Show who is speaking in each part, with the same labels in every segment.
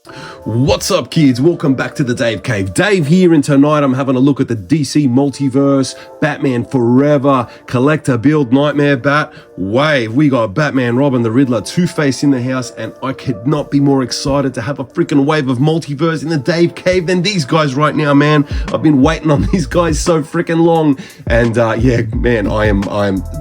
Speaker 1: What's up, kids? Welcome back to the Dave Cave. Dave here, and tonight I'm having a look at the DC Multiverse, Batman Forever, Collector Build Nightmare Bat Wave. We got Batman, Robin, the Riddler, Two-Face in the house, and I could not be more excited to have a freaking wave of Multiverse in the Dave Cave than these guys right now, man. I've been waiting on these guys so freaking long, and yeah, man, I am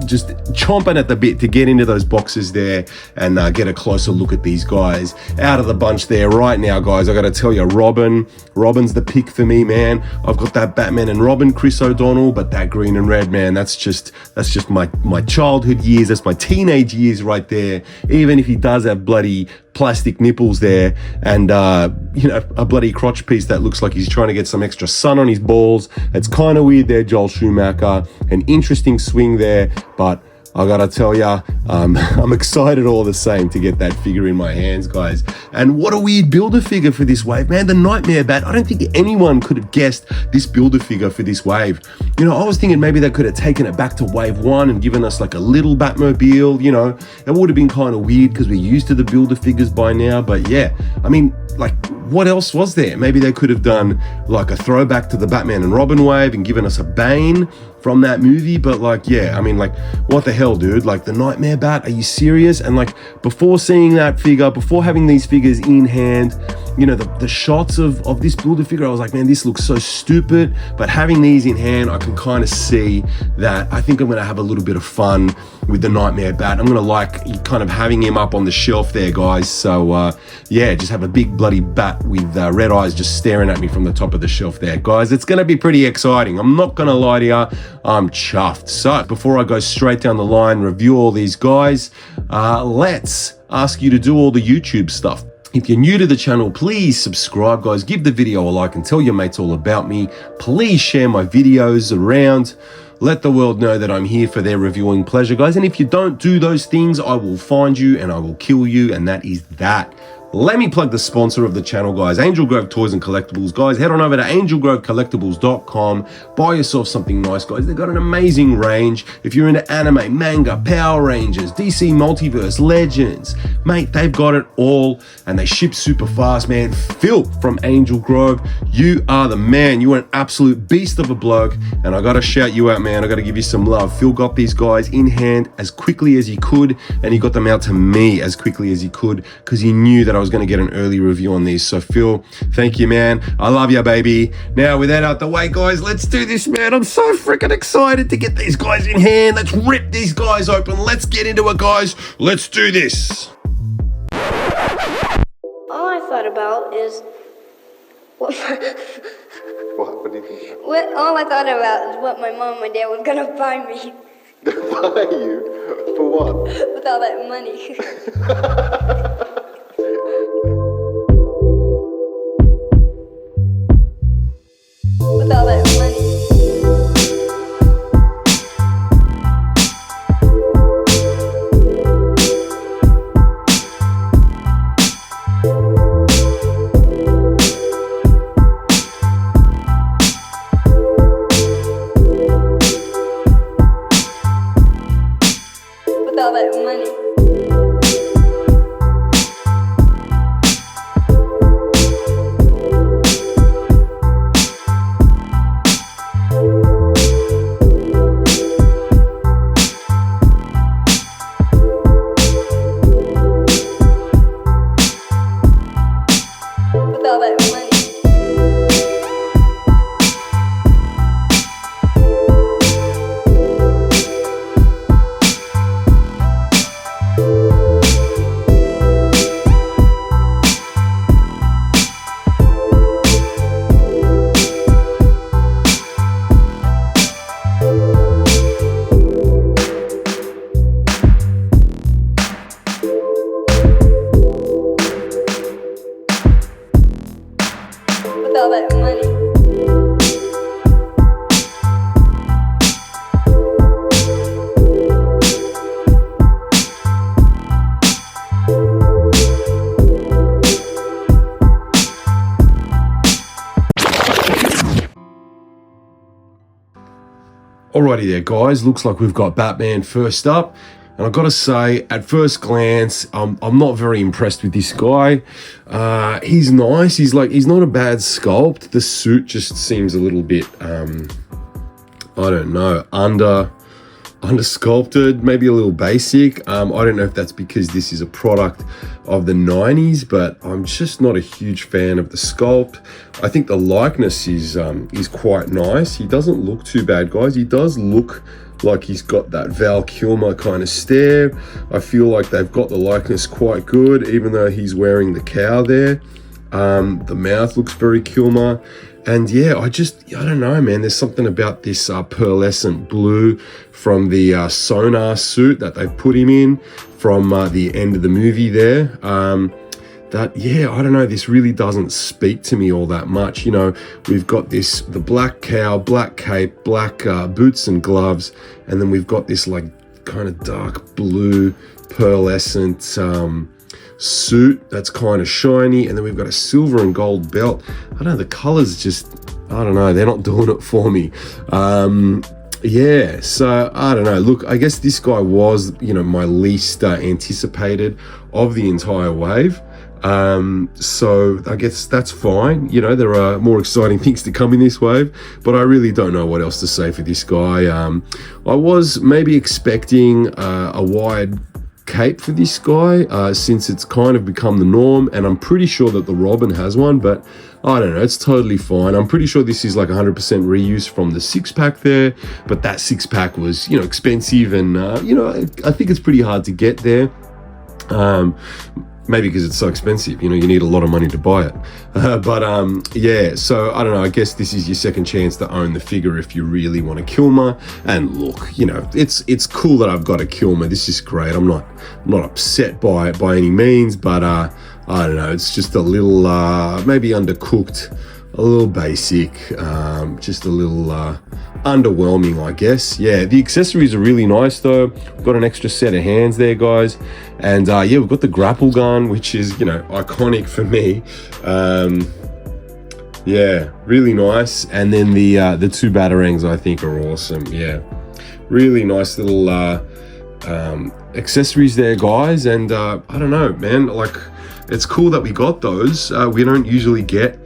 Speaker 1: just chomping at the bit to get into those boxes there and get a closer look at these guys. Out of the bunch there right now, guys, I gotta tell you, Robin's the pick for me, man. I've got that Batman and Robin, Chris O'Donnell, but that green and red, man, that's just my childhood years, that's my teenage years right there. Even if he does have bloody plastic nipples there and you know, a bloody crotch piece that looks like he's trying to get some extra sun on his balls. It's kind of weird there, Joel Schumacher. An interesting swing there, but I gotta tell ya, I'm excited all the same to get that figure in my hands, guys. And what a weird Build-A-Figure for this wave, man. The Nightmare Bat. I don't think anyone could have guessed this Build-A-Figure for this wave. You know, I was thinking maybe they could have taken it back to wave one and given us like a little Batmobile, you know. It would have been kind of weird because we're used to the Build-A-Figures by now. But yeah, I mean, like, what else was there? Maybe they could have done like a throwback to the Batman and Robin wave and given us a Bane from that movie. But like, yeah, I mean, like, what the hell, dude? Like, the Nightmare Bat, are you serious? And like, before seeing that figure, before having these figures in hand, you know, the shots of this Build-A-Figure, I was like, man, this looks so stupid. But having these in hand, I can kind of see that I think I'm gonna have a little bit of fun with the Nightmare Bat. I'm gonna like kind of having him up on the shelf there, guys. So yeah, just have a big bloody bat with red eyes just staring at me from the top of the shelf there, guys. It's gonna be pretty exciting. I'm not gonna lie to you, I'm chuffed. So before I go straight down the line, review all these guys, let's ask you to do all the YouTube stuff. If you're new to the channel, please subscribe, guys. Give the video a like and tell your mates all about me. Please share my videos around. Let the world know that I'm here for their reviewing pleasure, guys. And if you don't do those things, I will find you and I will kill you, and that is that. Let me plug the sponsor of the channel, guys, Angel Grove Toys and Collectables. Guys, head on over to angelgrovecollectables.com. Buy yourself something nice, guys. They've got an amazing range. If you're into anime, manga, Power Rangers, DC Multiverse, Legends, mate, they've got it all, and they ship super fast, man. Phil from Angel Grove, you are the man. You are an absolute beast of a bloke, and I gotta shout you out, man. I gotta give you some love. Phil got these guys in hand as quickly as he could, and he got them out to me as quickly as he could, because he knew that I was going to get an early review on these. So Phil, thank you, man. I love you, baby. Now with that out the way, guys, let's do this, man. I'm so freaking excited to get these guys in hand. Let's rip these guys open. Let's get into it, guys. Let's do this.
Speaker 2: All I thought about is what
Speaker 3: What do you think?
Speaker 2: all I thought about is what my mom and my dad was gonna buy me
Speaker 3: Buy you? For what?
Speaker 2: with all that money. With all that money. With all that money. With all that money. With all that money.
Speaker 1: Alrighty there, guys. Looks like we've got Batman first up. And I've got to say, at first glance, I'm not very impressed with this guy. He's nice. He's not a bad sculpt. The suit just seems a little bit, I don't know, under sculpted, maybe a little basic. I don't know if that's because this is a product of the 90s, but I'm just not a huge fan of the sculpt. I think the likeness is quite nice. He doesn't look too bad, guys. He does look like he's got that Val Kilmer kind of stare. I feel like they've got the likeness quite good, even though he's wearing the cowl there. The mouth looks very Kilmer. And yeah, I don't know, man. There's something about this pearlescent blue from the sonar suit that they've put him in from the end of the movie there. Yeah, I don't know, this really doesn't speak to me all that much. You know, we've got the black cowl, black cape, black boots and gloves, and then we've got this like kind of dark blue pearlescent suit that's kind of shiny, and then we've got a silver and gold belt. I don't know, the colors just, I don't know, they're not doing it for me. Yeah, so I don't know. Look, I guess this guy was, you know, my least anticipated of the entire wave. So I guess that's fine. You know, there are more exciting things to come in this wave, but I really don't know what else to say for this guy. I was maybe expecting a wide cape for this guy, since it's kind of become the norm, and I'm pretty sure that the Robin has one, but I don't know, it's totally fine. I'm pretty sure this is like 100% reuse from the six-pack there, but that six-pack was, you know, expensive, and you know, I think it's pretty hard to get there. Maybe because it's so expensive, you know, you need a lot of money to buy it. Yeah, so I don't know, I guess this is your second chance to own the figure if you really want a Kilmer. And look, you know, it's cool that I've got a Kilmer. This is great. I'm not upset by it by any means, but I don't know, it's just a little maybe undercooked, a little basic, just a little underwhelming, I guess. Yeah, the accessories are really nice though. We've got an extra set of hands there, guys, and yeah, we've got the grapple gun, which is, you know, iconic for me. Yeah, really nice. And then the two batarangs I think are awesome. Yeah, really nice little accessories there, guys. And I don't know, man, like, it's cool that we got those. We don't usually get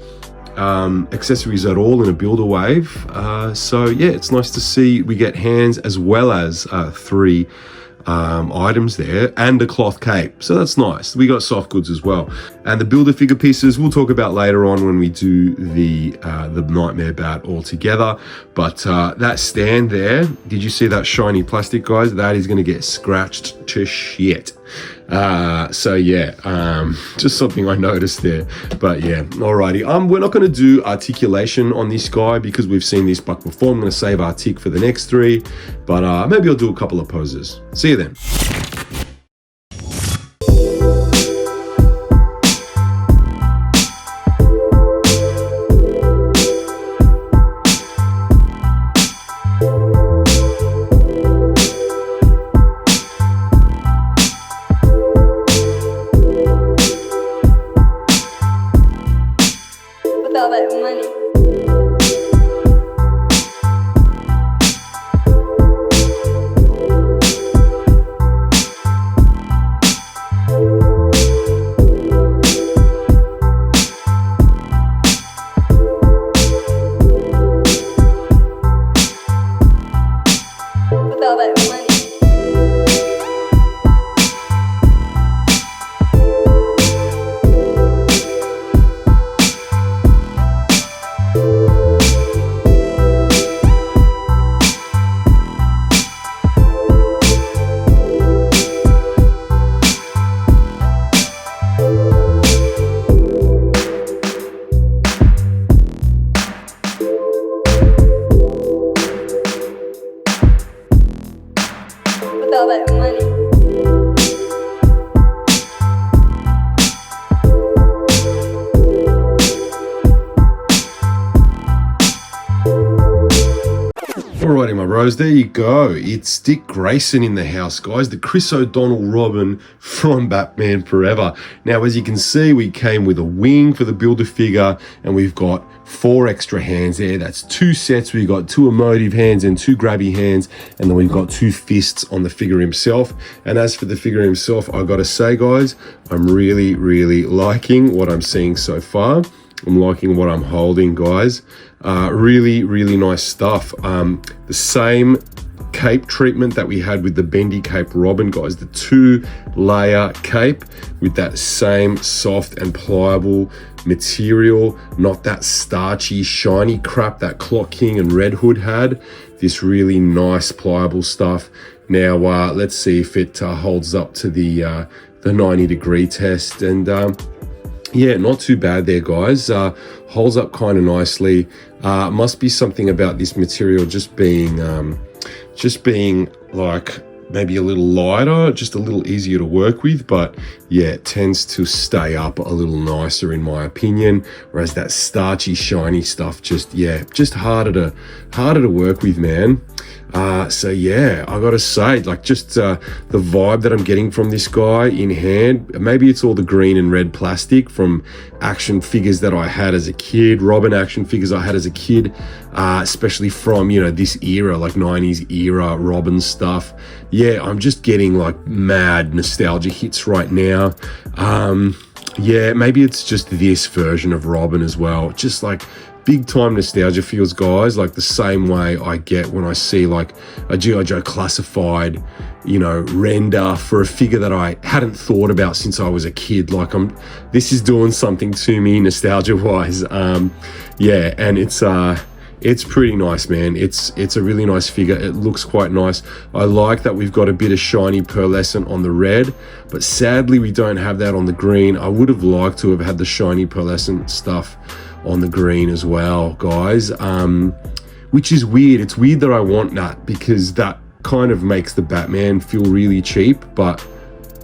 Speaker 1: accessories at all in a builder wave, so yeah, it's nice to see we get hands as well as 3 items there and a cloth cape, so that's nice. We got soft goods as well, and the builder figure pieces we'll talk about later on when we do the Nightmare Bat all together. But that stand there, did you see that shiny plastic, guys? That is going to get scratched to shit. So yeah, just something I noticed there. But yeah, alrighty. We're not going to do articulation on this guy because we've seen this buck before. I'm going to save artic for the next 3, but maybe I'll do a couple of poses. See you then.
Speaker 2: With all that money.
Speaker 1: Alrighty, my bros, there you go. It's Dick Grayson in the house, guys. The Chris O'Donnell Robin from Batman Forever. Now, as you can see, we came with a wing for the Build-A-Figure, and we've got 4 extra hands there. That's 2 sets. We've got 2 emotive hands and 2 grabby hands, and then we've got 2 fists on the figure himself. And as for the figure himself, I gotta say, guys, I'm really, really liking what I'm seeing so far. I'm liking what I'm holding, guys. Really, really nice stuff. The same cape treatment that we had with the bendy cape Robin, guys. The 2-layer cape with that same soft and pliable material, not that starchy, shiny crap that Clock King and Red Hood had. This really nice, pliable stuff. Now, let's see if it holds up to the 90-degree test. And yeah, not too bad there, guys. Holds up kind of nicely. Must be something about this material just being like maybe a little lighter, just a little easier to work with. But yeah, it tends to stay up a little nicer in my opinion. Whereas that starchy, shiny stuff, just harder to work with, man. So yeah, I gotta say, like, just the vibe that I'm getting from this guy in hand, maybe it's all the green and red plastic from action figures that I had as a kid, Robin action figures I had as a kid, especially from, you know, this era, like 90s era Robin stuff. Yeah, I'm just getting like mad nostalgia hits right now. Yeah, maybe it's just this version of Robin as well, just like big time nostalgia feels, guys, like the same way I get when I see like a G.I. Joe classified, you know, render for a figure that I hadn't thought about since I was a kid. Like this is doing something to me nostalgia wise. Yeah, and it's pretty nice, man. It's a really nice figure. It looks quite nice. I like that we've got a bit of shiny pearlescent on the red, but sadly we don't have that on the green. I would have liked to have had the shiny pearlescent stuff on the green as well, guys, which is weird. It's weird that I want that because that kind of makes the Batman feel really cheap, but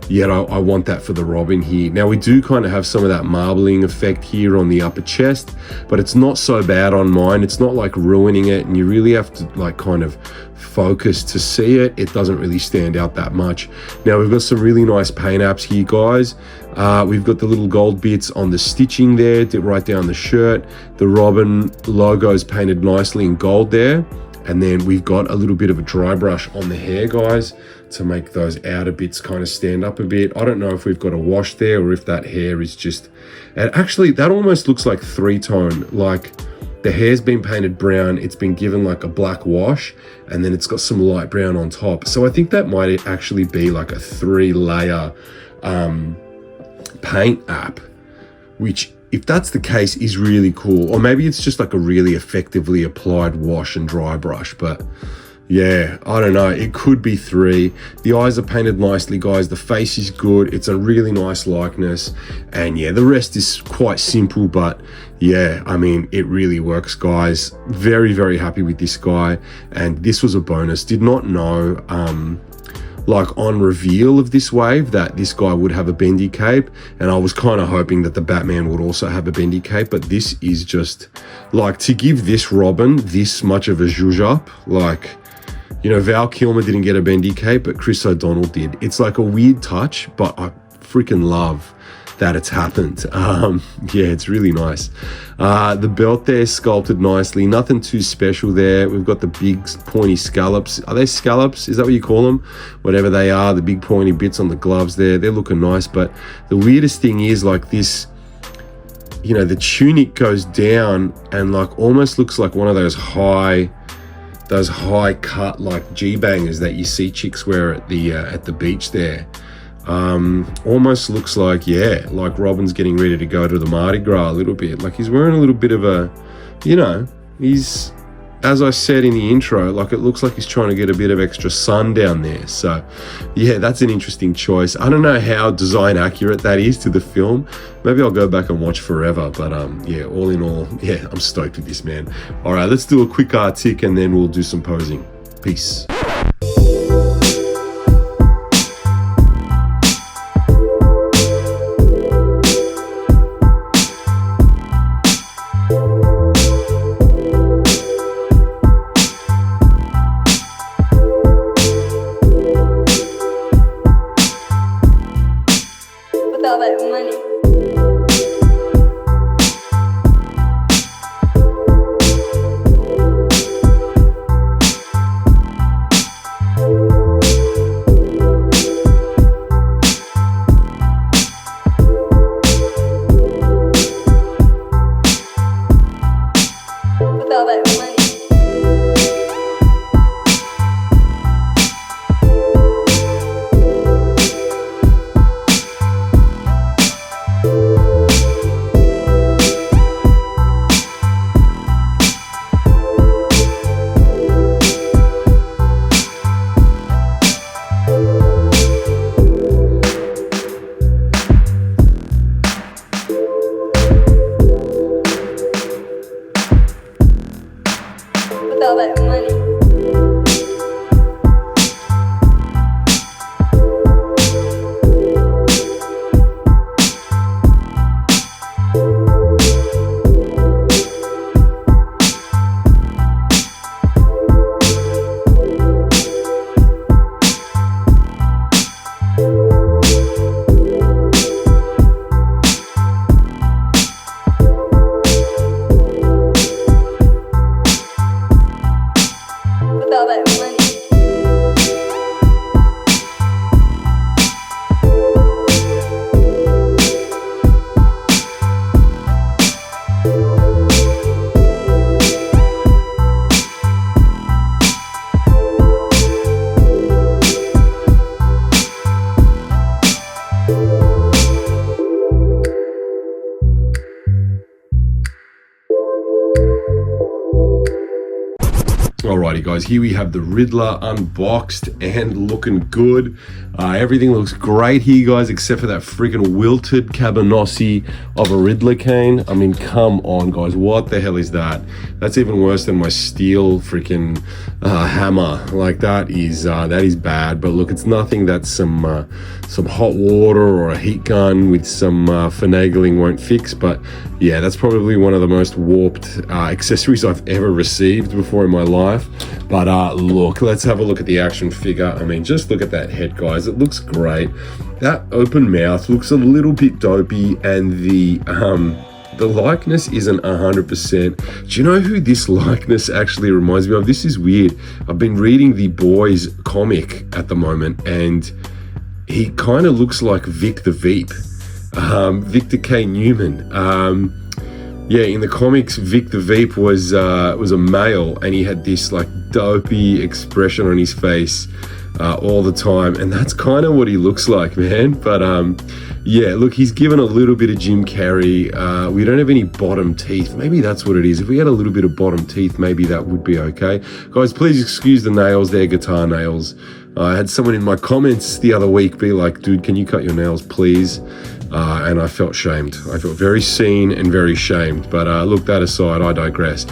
Speaker 1: yet I want that for the Robin here. Now we do kind of have some of that marbling effect here on the upper chest, but it's not so bad on mine. It's not like ruining it, and you really have to like kind of focus to see it. It doesn't really stand out that much. Now we've got some really nice paint apps here, guys. We've got the little gold bits on the stitching there, right down the shirt. The Robin logo is painted nicely in gold there. And then we've got a little bit of a dry brush on the hair, guys, to make those outer bits kind of stand up a bit. I don't know if we've got a wash there or if that hair is just... And actually, that almost looks like 3-tone. Like the hair's been painted brown, it's been given like a black wash, and then it's got some light brown on top. So I think that might actually be like a 3-layer paint app, which, if that's the case, is really cool. Or maybe it's just like a really effectively applied wash and dry brush. But yeah, I don't know. It could be 3. The eyes are painted nicely, guys. The face is good. It's a really nice likeness. And yeah, the rest is quite simple. But yeah, I mean, it really works, guys. Very, very happy with this guy. And this was a bonus. Did not know... like on reveal of this wave that this guy would have a bendy cape, and I was kind of hoping that the Batman would also have a bendy cape, but this is just like, to give this Robin this much of a zhuzh up, like, you know, Val Kilmer didn't get a bendy cape, but Chris O'Donnell did. It's like a weird touch, but I freaking love that it's happened. Yeah, it's really nice. The belt there sculpted nicely, nothing too special there. We've got the big pointy scallops. Are they scallops? Is that what you call them? Whatever they are, the big pointy bits on the gloves there, they're looking nice. But the weirdest thing is, like, this, you know, the tunic goes down and like almost looks like one of those high cut like G-bangers that you see chicks wear at the beach there. Almost looks like, yeah, like Robin's getting ready to go to the Mardi Gras a little bit. Like he's wearing a little bit of a, you know, he's, as I said in the intro, like it looks like he's trying to get a bit of extra sun down there. So yeah, that's an interesting choice. I don't know how design accurate that is to the film. Maybe I'll go back and watch Forever, but yeah, all in all, yeah, I'm stoked with this, man. All right, let's do a quick artic and then we'll do some posing. Peace.
Speaker 2: money. With all that money. With all that money. With all that money.
Speaker 1: Alrighty guys, here we have the Riddler unboxed and looking good. Everything looks great here guys, except for that freaking wilted cabanossi of a Riddler cane. I mean, come on guys, what the hell is that? That's even worse than my steel freaking hammer. Like that is bad. But look, it's nothing that some hot water or a heat gun with some finagling won't fix. But yeah, that's probably one of the most warped accessories I've ever received before in my life. But look, let's have a look at the action figure. I mean, just look at that head guys, it looks great. That open mouth looks a little bit dopey, and the likeness isn't 100%. Do you know who this likeness actually reminds me of? This is weird. I've been reading the Boys comic at the moment, and he kind of looks like Vic the Veep, Victor K. Newman. Yeah, in the comics, Vic the Veep was a male, and he had this like dopey expression on his face all the time, and that's kind of what he looks like, man. But yeah, look, he's given a little bit of Jim Carrey. We don't have any bottom teeth. Maybe that's what it is. If we had a little bit of bottom teeth, maybe that would be okay. Guys, please excuse the nails. They're guitar nails. I had someone in my comments the other week be like, dude, can you cut your nails, please? And I felt shamed. I felt very seen and very shamed. But look, that aside, I digress.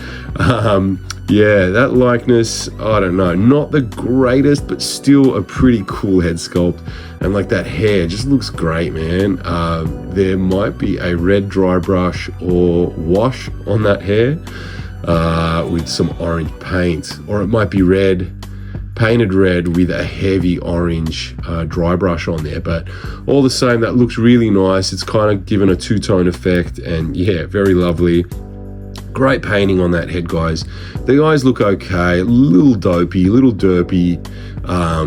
Speaker 1: Yeah, that likeness, I don't know, not the greatest, but still a pretty cool head sculpt. And like that hair just looks great, man. There might be a red dry brush or wash on that hair with some orange paint, or it might be red, painted red with a heavy orange dry brush on there. But all the same, that looks really nice. It's kind of given a two-tone effect, and yeah, very lovely. Great painting on that head, guys. The eyes look okay, a little dopey, a little derpy,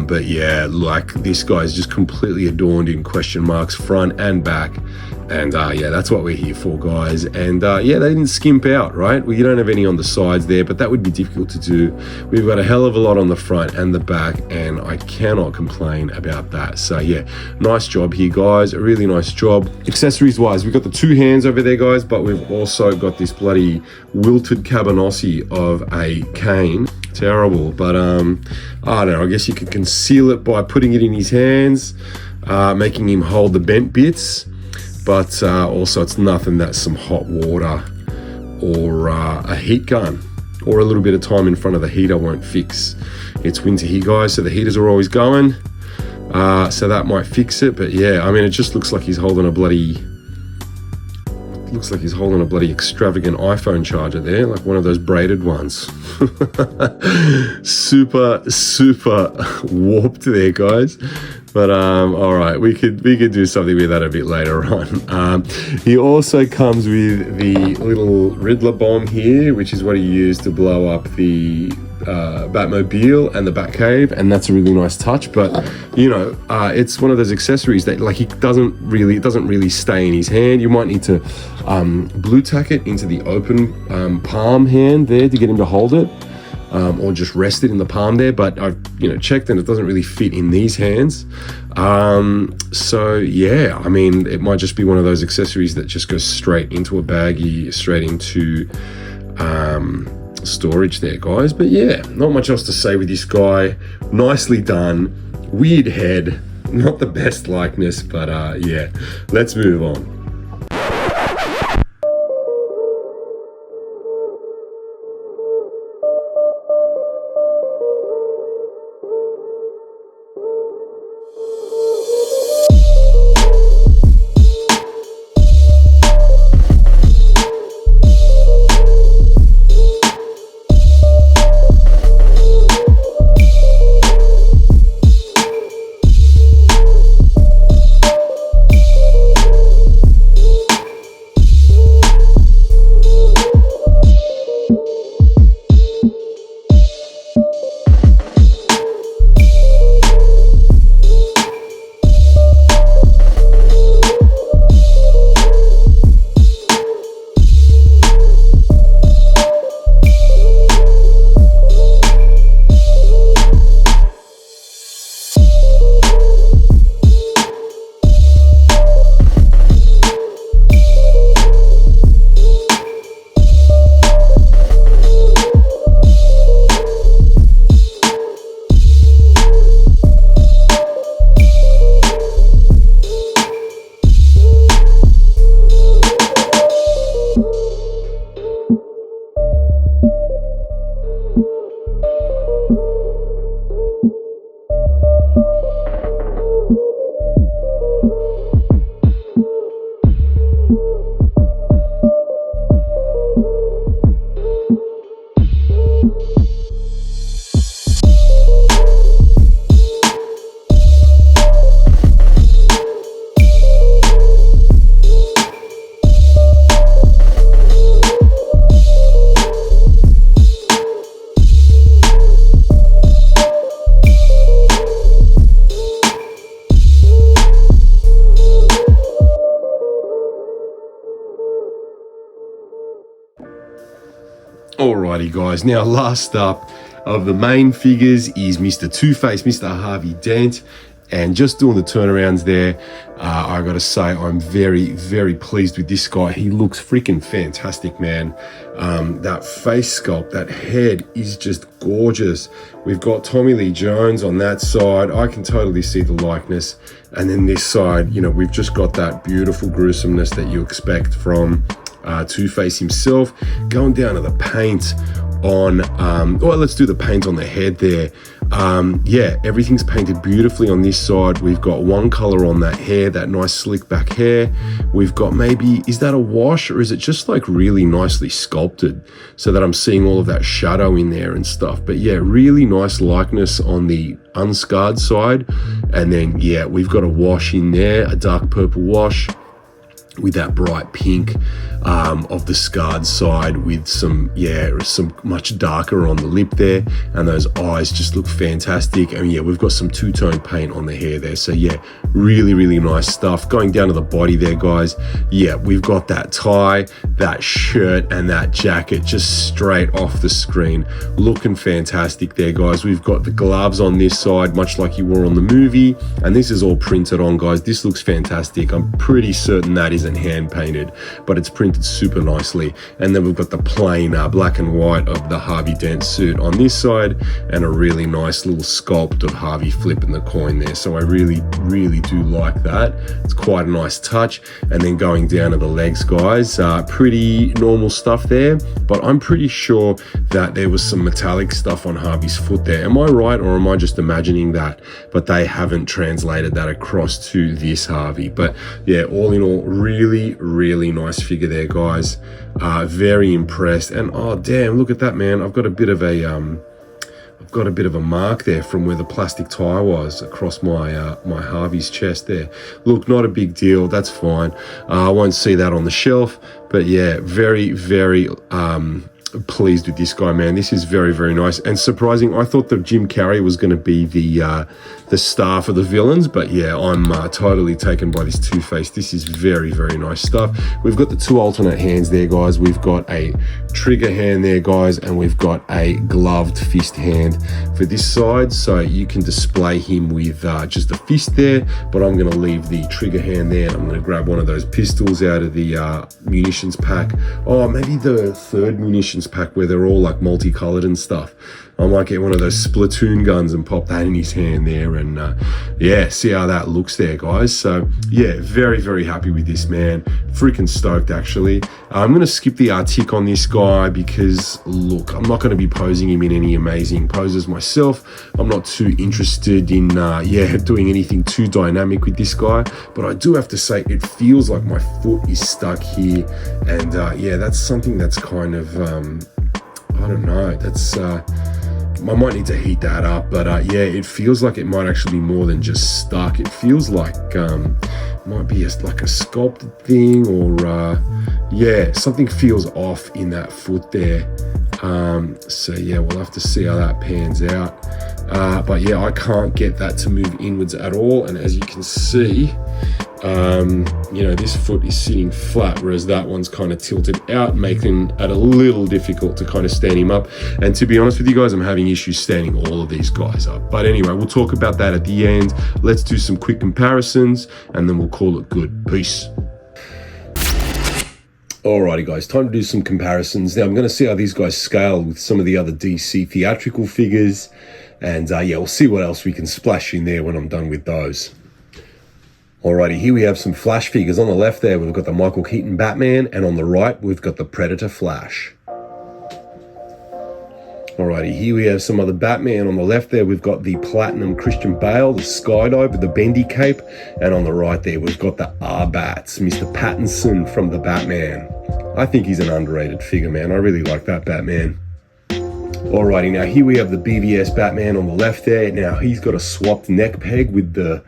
Speaker 1: but yeah, like this guy's just completely adorned in question marks front and back. And yeah, that's what we're here for, guys. And yeah, they didn't skimp out, right? Well, you don't have any on the sides there, but that would be difficult to do. We've got a hell of a lot on the front and the back, and I cannot complain about that. So yeah, nice job here, guys. A really nice job. Accessories wise, we've got the two hands over there, guys, but we've also got this bloody wilted cabanossi of a cane. Terrible, but I don't know, I guess you could conceal it by putting it in his hands, making him hold the bent bits. But also, it's nothing that some hot water or a heat gun or a little bit of time in front of the heater won't fix. It's winter here, guys, so the heaters are always going, so that might fix it. But yeah, I mean, it just looks like he's holding a bloody extravagant iPhone charger there, like one of those braided ones. super warped there, guys. But all right, we could do something with that a bit later on. He also comes with the little Riddler bomb here, which is what he used to blow up the Batmobile and the Batcave, and that's a really nice touch. But you know, it's one of those accessories that like it doesn't really stay in his hand. You might need to blue tack it into the open palm hand there to get him to hold it. Or just rest it in the palm there, but I've checked and it doesn't really fit in these hands. So yeah, I mean, it might just be one of those accessories that just goes straight into a baggie, straight into storage there, guys. But yeah, not much else to say with this guy. Nicely done. Weird head, not the best likeness, but yeah, let's move on. Alrighty guys, now last up of the main figures is Mr. Two-Face, Mr. Harvey Dent, and just doing the turnarounds there, I gotta say I'm very pleased with this guy. He looks freaking fantastic, man. That face sculpt, that head is just gorgeous. We've got Tommy Lee Jones on that side. I can totally see the likeness, and then this side, we've just got that beautiful gruesomeness that you expect from Two-Face himself. Going down to the paint on well, let's do the paint on the head there. Yeah, everything's painted beautifully on this side. We've got one color on that hair, that nice slick back hair. We've got maybe, is that a wash or is it just like really nicely sculpted so that I'm seeing all of that shadow in there and stuff? But yeah, really nice likeness on the unscarred side. And then yeah, we've got a wash in there, a dark purple wash with that bright pink of the scarred side, with some much darker on the lip there, and those eyes just look fantastic. And yeah, we've got some two-tone paint on the hair there, so yeah, really nice stuff. Going down to the body there, guys, yeah, we've got that tie, that shirt, and that jacket just straight off the screen, looking fantastic there, guys. We've got the gloves on this side, much like you wore on the movie, and this is all printed on, guys. This looks fantastic. I'm pretty certain that isn't hand painted, but it's printed super nicely. And then we've got the plain black and white of the Harvey Dent suit on this side, and a really nice little sculpt of Harvey flipping the coin there. So I really do like that. It's quite a nice touch. And then going down to the legs, guys, pretty normal stuff there, but I'm pretty sure that there was some metallic stuff on Harvey's foot there. Am I right, or am I just imagining that? But they haven't translated that across to this Harvey. But yeah, all in all, really nice figure there, guys. Very impressed. And oh damn, look at that, man. I've got a bit of a got a bit of a mark there from where the plastic tire was across my my Harvey's chest there. Look, not a big deal, that's fine. I won't see that on the shelf, but yeah, very, very pleased with this guy, man. This is very, very nice and surprising. I thought that Jim Carrey was going to be the star for the villains, but yeah, I'm totally taken by this Two-Face. This is very, very nice stuff. We've got the two alternate hands there, guys. We've got a trigger hand there, guys, and we've got a gloved fist hand for this side, so you can display him with just a fist there, but I'm going to leave the trigger hand there, and I'm going to grab one of those pistols out of the munitions pack. Oh, maybe the third munitions pack where they're all like multicolored and stuff. I might get one of those Splatoon guns and pop that in his hand there, and yeah, see how that looks there, guys. So yeah, very, very happy with this, man. Freaking stoked, actually. I'm going to skip the artic on this guy because, look, I'm not going to be posing him in any amazing poses myself. I'm not too interested in yeah, doing anything too dynamic with this guy, but I do have to say it feels like my foot is stuck here, and yeah, that's something that's kind of I don't know, that's I might need to heat that up, but yeah, it feels like it might actually be more than just stuck. It feels like might be like a sculpted thing, or yeah, something feels off in that foot there. So yeah, we'll have to see how that pans out. But yeah, I can't get that to move inwards at all, and as you can see, you know, this foot is sitting flat, whereas that one's kind of tilted out, making it a little difficult to kind of stand him up. And to be honest with you guys, I'm having issues standing all of these guys up. But anyway, we'll talk about that at the end. Let's do some quick comparisons, and then we'll call it good. Peace. Alrighty guys, time to do some comparisons. Now I'm going to see how these guys scale with some of the other DC theatrical figures, and yeah, we'll see what else we can splash in there when I'm done with those. Alrighty, here we have some Flash figures. On the left there, we've got the Michael Keaton Batman, and on the right, we've got the Predator Flash. Alrighty, here we have some other Batman. On the left there, we've got the Platinum Christian Bale, the Skydive with the bendy cape, and on the right there, we've got the R-Bats, Mr. Pattinson from the Batman. I think he's an underrated figure, man. I really like that Batman. Alrighty, now here we have the BVS Batman on the left there. Now he's got a swapped neck peg with the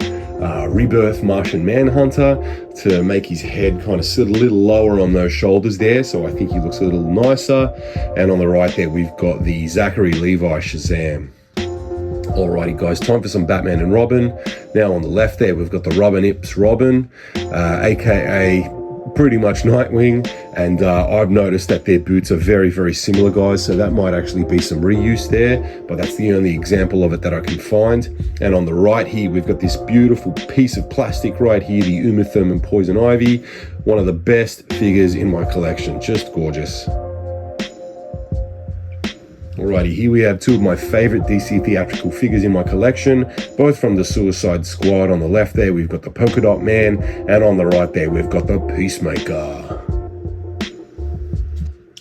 Speaker 1: Rebirth Martian Manhunter to make his head kind of sit a little lower on those shoulders there, so I think he looks a little nicer. And on the right there, we've got the Zachary Levi Shazam. Alrighty guys, time for some Batman and Robin. Now on the left there, we've got the Robin Ips Robin, aka pretty much Nightwing, and I've noticed that their boots are very, very similar, guys, so that might actually be some reuse there, but that's the only example of it that I can find. And on the right here, we've got this beautiful piece of plastic right here, the Uma Thurman Poison Ivy, one of the best figures in my collection, just gorgeous. Alrighty, here we have two of my favorite DC theatrical figures in my collection, both from the Suicide Squad. On the left there, we've got the Polka Dot Man, and on the right there, we've got the Peacemaker.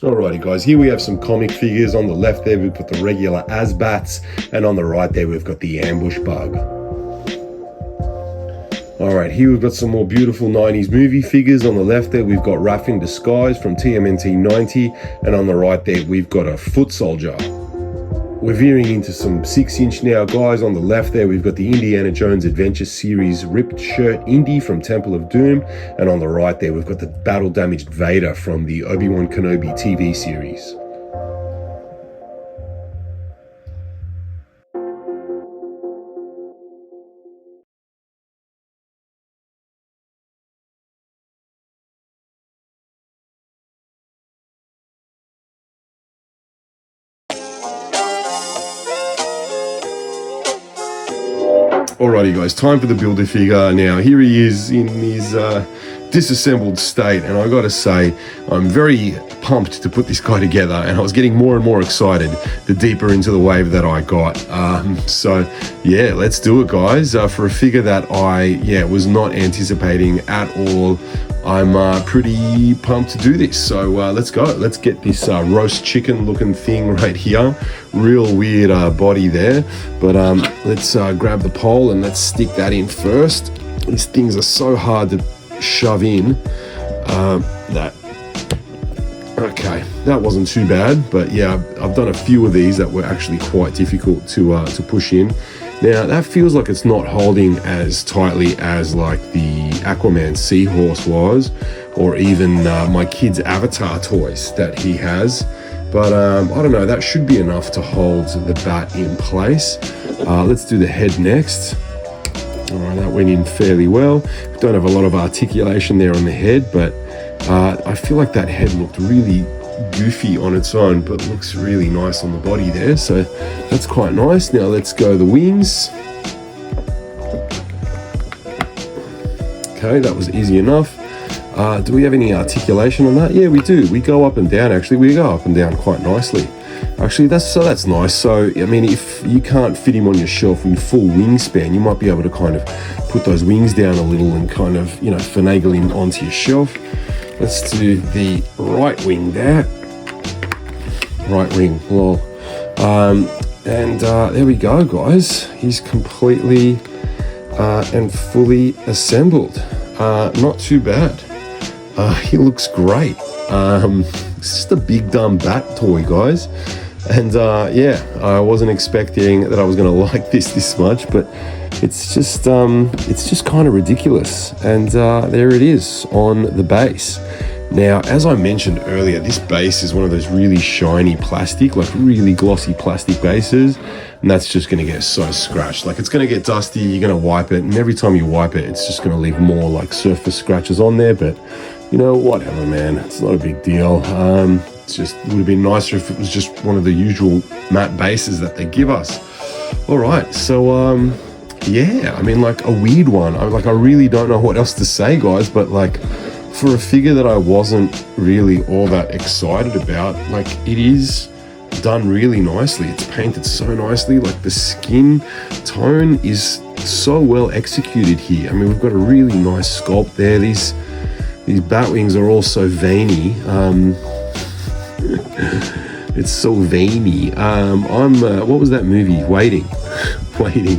Speaker 1: Alrighty guys, here we have some comic figures. On the left there, we've got the regular Asbats, and on the right there, we've got the Ambush Bug. Alright, here we've got some more beautiful 90s movie figures. On the left there, we've got Raph in Disguise from TMNT 90, and on the right there, we've got a Foot Soldier. We're veering into some 6-inch now, guys. On the left there, we've got the Indiana Jones Adventure Series ripped shirt Indy from Temple of Doom, and on the right there, we've got the battle-damaged Vader from the Obi-Wan Kenobi TV series. Alrighty guys, time for the Build-A-Figure. Now here he is in his disassembled state, and I gotta say, I'm very pumped to put this guy together, and I was getting more and more excited the deeper into the wave that I got. So yeah, let's do it guys. For a figure that I was not anticipating at all, I'm pretty pumped to do this. So let's go. Let's get this roast chicken looking thing right here. Real weird body there, but let's grab the pole and let's stick that in first. These things are so hard to shove in that Okay, that wasn't too bad, but yeah, I've done a few of these that were actually quite difficult to push in. Now that feels like it's not holding as tightly as like the Aquaman Seahorse was, or even my kid's Avatar toys that he has. But I don't know, that should be enough to hold the bat in place. Let's do the head next. All right, that went in fairly well. We don't have a lot of articulation there on the head, but I feel like that head looked really goofy on its own, but looks really nice on the body there, so that's quite nice. Now let's go the wings. Okay, that was easy enough. Do we have any articulation on that? Yeah, we do. We go up and down, actually. We go up and down quite nicely. Actually, that's nice. So, I mean, if you can't fit him on your shelf in full wingspan, you might be able to kind of put those wings down a little and kind of, you know, finagle him onto your shelf. Let's do the right wing there. Right wing, lol. And there we go, guys. He's completely and fully assembled. Not too bad. He looks great. It's just a big dumb bat toy, guys. And yeah, I wasn't expecting that I was going to like this much, but it's just kind of ridiculous. And there it is on the base. Now, as I mentioned earlier, this base is one of those really shiny plastic, like really glossy plastic bases, and that's just going to get so scratched. Like, it's going to get dusty, you're going to wipe it, and every time you wipe it, it's just going to leave more like surface scratches on there. But you know, whatever, man, it's not a big deal. It's just, it would have been nicer if it was just one of the usual matte bases that they give us. All right, so yeah, I mean, like a weird one. I really don't know what else to say, guys, but like, for a figure that I wasn't really all that excited about, like, it is done really nicely. It's painted so nicely. Like, the skin tone is so well executed here. I mean, we've got a really nice sculpt there. These bat wings are all so veiny. It's so veiny. What was that movie? Waiting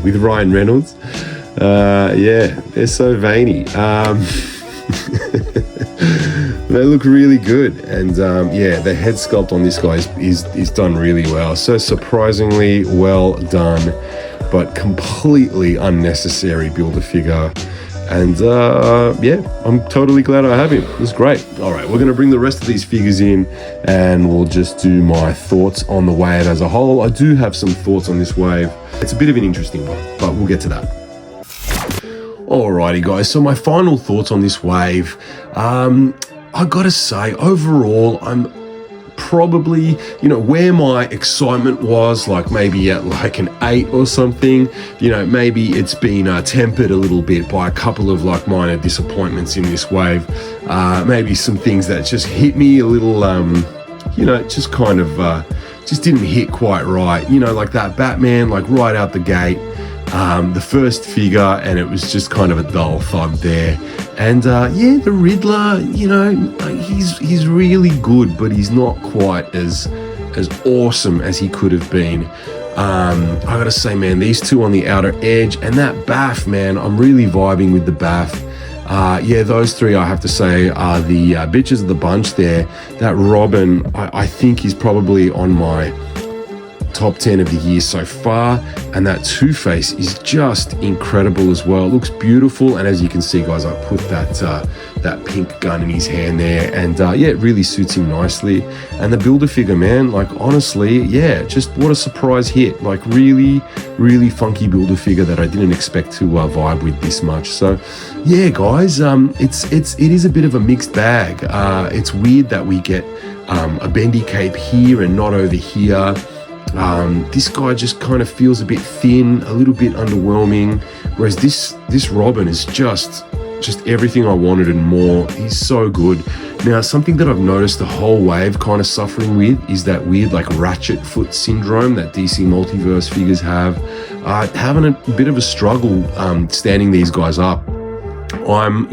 Speaker 1: with Ryan Reynolds. Yeah, they're so veiny. They look really good, and yeah, the head sculpt on this guy is done really well. So surprisingly well done, but completely unnecessary Build-A-Figure. And yeah, I'm totally glad I have him. It was great. All right, we're going to bring the rest of these figures in, and we'll just do my thoughts on the wave as a whole. I do have some thoughts on this wave. It's a bit of an interesting one, but we'll get to that. Alrighty, guys, so my final thoughts on this wave. I gotta say, overall, I'm probably, you know, where my excitement was, like maybe at like an 8 or something, you know, maybe it's been tempered a little bit by a couple of like minor disappointments in this wave. Maybe some things that just hit me a little, you know, just kind of, just didn't hit quite right. You know, like that Batman, like right out the gate. The first figure, and it was just kind of a dull thud there. And yeah, the Riddler, you know, he's really good, but he's not quite as awesome as he could have been. I gotta say, man, these two on the outer edge, and that Baff, man, I'm really vibing with the Baff. Yeah, those three, I have to say, are the bitches of the bunch there. That Robin, I think is probably on my top 10 of the year so far, and that Two-Face is just incredible as well. It looks beautiful, and as you can see, guys, I put that pink gun in his hand there, and yeah, it really suits him nicely. And the Build-A-Figure, man, like, honestly, yeah, just what a surprise hit. Like, really funky Build-A-Figure that I didn't expect to vibe with this much. So yeah, guys, it is a bit of a mixed bag. It's weird that we get a bendy cape here and not over here. This guy just kind of feels a bit thin, a little bit underwhelming, whereas this Robin is just everything I wanted and more. He's so good. Now, something that I've noticed the whole wave kind of suffering with is that weird like ratchet foot syndrome that DC Multiverse figures have. Having a bit of a struggle standing these guys up. I'm,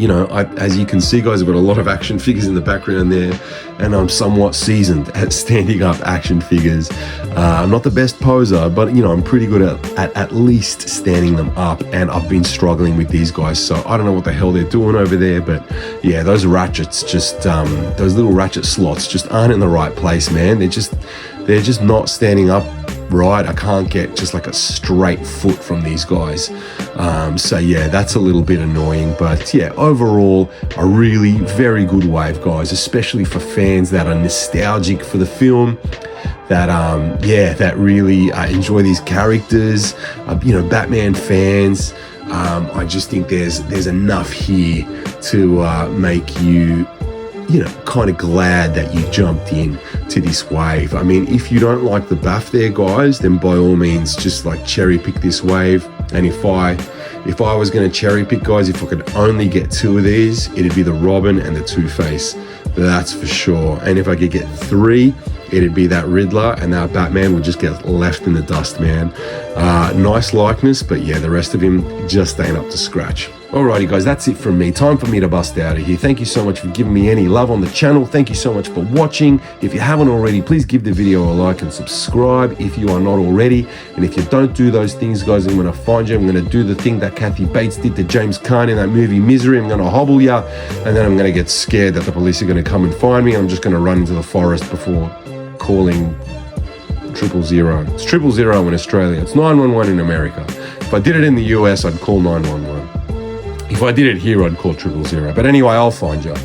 Speaker 1: as you can see, guys, I've got a lot of action figures in the background there, and I'm somewhat seasoned at standing up action figures. I'm not the best poser, but, I'm pretty good at least standing them up, and I've been struggling with these guys, so I don't know what the hell they're doing over there, but yeah, those ratchets just, those little ratchet slots just aren't in the right place, man. They're just not standing up right. I can't get just like a straight foot from these guys. So yeah, that's a little bit annoying, but yeah, overall a really very good wave, guys, especially for fans that are nostalgic for the film, that really enjoy these characters, Batman fans. I just think there's enough here to make you kind of glad that you jumped in to this wave. I mean, if you don't like the buff there, guys, then by all means just like cherry pick this wave. And if I was going to cherry pick, guys, if I could only get two of these, it'd be the Robin and the Two-Face, that's for sure. And if I could get three, it'd be that Riddler, and that Batman would just get left in the dust, man. Nice likeness, but yeah, the rest of him just ain't up to scratch. Alrighty, guys, that's it from me. Time for me to bust out of here. Thank you so much for giving me any love on the channel. Thank you so much for watching. If you haven't already, please give the video a like and subscribe if you are not already. And if you don't do those things, guys, I'm going to find you. I'm going to do the thing that Kathy Bates did to James Caan in that movie Misery. I'm going to hobble you, and then I'm going to get scared that the police are going to come and find me. I'm just going to run into the forest before calling 000. It's 000 in Australia. It's 911 in America. If I did it in the US, I'd call 911. If I did it here, I'd call 000. But anyway, I'll find you.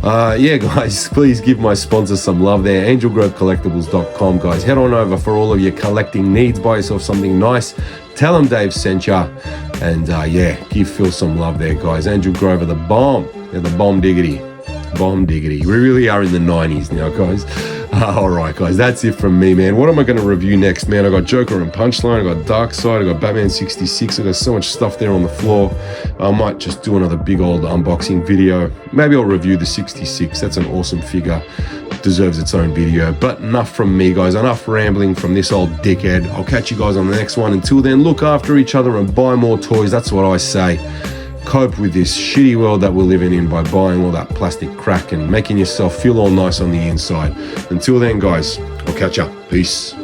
Speaker 1: Yeah, guys, please give my sponsor some love there. AngelGroveCollectables.com, guys. Head on over for all of your collecting needs. Buy yourself something nice. Tell them Dave sent ya. And yeah, give Phil some love there, guys. Angel Grove are the bomb. They're the bomb diggity. Bomb diggity. We really are in the 90s now, guys. All right, guys, that's it from me, man. What am I going to review next, man? I got Joker and Punchline, I got Darkseid, I got Batman 66. I got so much stuff there on the floor. I might just do another big old unboxing video. Maybe I'll review the 66. That's an awesome figure. Deserves its own video. But enough from me, guys. Enough rambling from this old dickhead. I'll catch you guys on the next one. Until then, look after each other and buy more toys. That's what I say. Cope with this shitty world that we're living in by buying all that plastic crack and making yourself feel all nice on the inside. Until then, guys, I'll catch ya. Peace.